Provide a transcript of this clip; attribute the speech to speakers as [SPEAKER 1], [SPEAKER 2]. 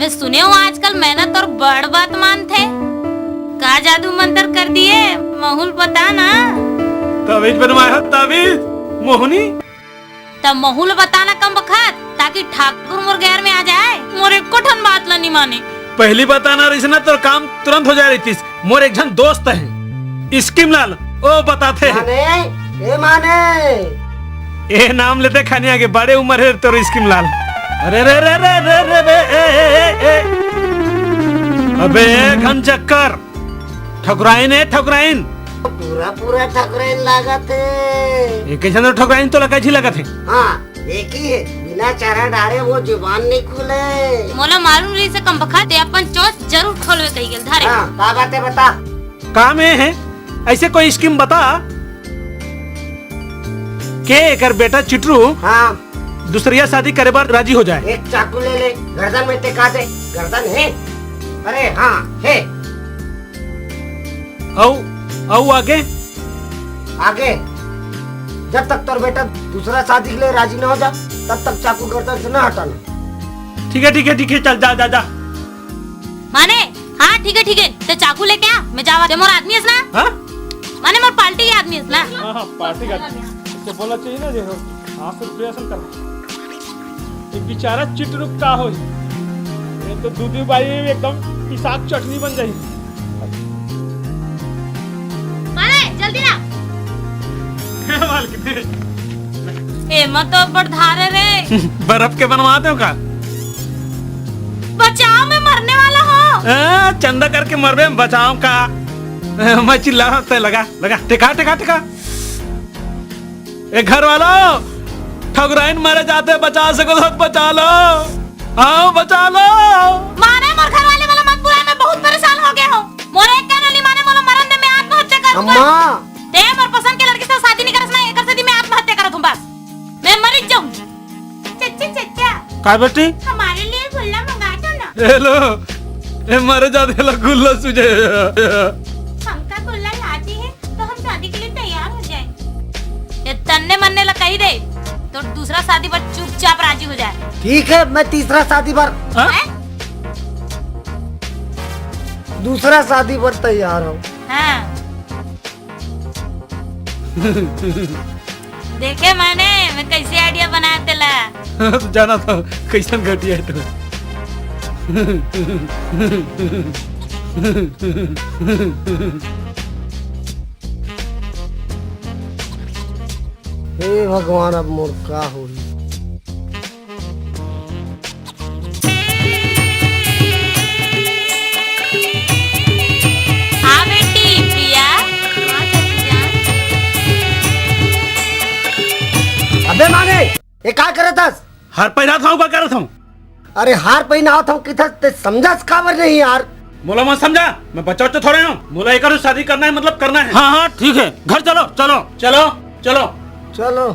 [SPEAKER 1] मैं सुने हूँ आजकल मेहनत और बड़ बात मान थे। का जादू मंत्र कर दिए माहौल बता ना।
[SPEAKER 2] तवीज बनवाया हो तवीज मोहनी।
[SPEAKER 1] तब माहौल बताना कम बखत ताकि ठाकुर मोर गैर में आ जाए। मोरे कोठन बात ला नहीं माने।
[SPEAKER 2] पहली बताना रही ना तो काम तुरंत हो जा रही थी। मोर एक जन दोस्त है स्कीम लाल ओ बताते
[SPEAKER 3] माने
[SPEAKER 2] ए नाम लेते खाने आगे बड़े उम्र है तो स्कीम लाल। अरे रे रे रे रे रे रे ए अबे घन चक्कर ठकुराइन है ठकुराइन
[SPEAKER 3] पूरा पूरा ठकुराइन लागत है।
[SPEAKER 2] एक जन ठकुराइन तो लगा लगत है।
[SPEAKER 3] हाँ एक ही है बिना चारा डारे वो जुबान नहीं खुले।
[SPEAKER 1] मोला मालूम रही से कम बखत अपन चोच जरूर खोलवे कही गेल धारे।
[SPEAKER 3] हाँ का बातें बता।
[SPEAKER 2] काम है ऐसे कोई स्कीम बता के एकर बेटा चिटरू
[SPEAKER 3] हाँ
[SPEAKER 2] दूसरिया शादी करे बार राजी हो जाए।
[SPEAKER 3] एक चाकू ले ले गर्दन में टिका दे। गर्दन है अरे हाँ है।
[SPEAKER 2] औ आगे
[SPEAKER 3] आगे जब तक तोर बेटा दूसरा शादी के लिए राजी न हो जा तब तक चाकू गर्दन से न हटाना।
[SPEAKER 2] ठीक है चल जा जा जा।
[SPEAKER 1] माने हाँ ठीक है तो चाकू लेके आ मैं जावा दे मोर आदमी है ना।
[SPEAKER 2] हाँ
[SPEAKER 1] माने मोर पार्टी के आदमी है ना।
[SPEAKER 2] हाँ पार्टी का तो बोला चाहिए ना देखो हाँ प्रिपरेशन कर। एक बेचारा चिटरू का हो ये तो दूधी बाई एकदम पिसाक चटनी बन जाए।
[SPEAKER 1] माने जल्दी ना। ए मत तो बड़ धारे रे।
[SPEAKER 2] बर्फ के बनवाते हो का
[SPEAKER 1] बचाओ मैं मरने वाला हूँ।
[SPEAKER 2] चंदा करके मर रहे बचाओ का मैं चिल्ला रहा लगा लगा टिका टिका टिका। घर वालों ठकुराइन मारे जाते बचा सको तो बचा लो। हाँ बचा लो।
[SPEAKER 1] माने मोर घर वाले वाला मत बुला मैं बहुत परेशान हो गया हूँ। मोर एक कहना माने मोला मरन दे मैं आत्महत्या करूंगा।
[SPEAKER 3] अम्मा
[SPEAKER 1] ते मोर पसंद के लड़के से शादी नहीं करस ना एकर से मैं आत्महत्या करत हूं बस। मैं मर जाऊं। चच्चा
[SPEAKER 2] काय बेटी
[SPEAKER 1] हमारे लिए गुल्ला मंगा दो ना।
[SPEAKER 2] हेलो ए मारे जाते ला गुल्ला सुझे।
[SPEAKER 1] हमका गुल्ला लाती है तो हम शादी के लिए तैयार हो जाए। ये तन्ने मन्ने ला कही दे तो दूसरा शादी पर चुपचाप राजी हो जाए।
[SPEAKER 3] ठीक है मैं तीसरा शादी पर दूसरा शादी पर तैयार हूँ।
[SPEAKER 1] हाँ। देखे मैंने मैं कैसे आइडिया बनाया तेला।
[SPEAKER 2] तो जाना था कैसन घटिया है तो।
[SPEAKER 3] हे भगवान अब मोर का होई।
[SPEAKER 1] हाँ बेटी प्रिया। हाँ चाची जान।
[SPEAKER 3] अबे माने ये का करत हस।
[SPEAKER 2] हार पहना था क्या कर रहा था।
[SPEAKER 3] अरे हार पहनावत हूँ किधर ते समझस काबर नहीं यार।
[SPEAKER 2] मोला मत समझा मैं बच्चा थोड़े हूँ। मोला एक शादी करना है मतलब करना है। हाँ ठीक है घर चलो चलो चलो चलो
[SPEAKER 3] चलो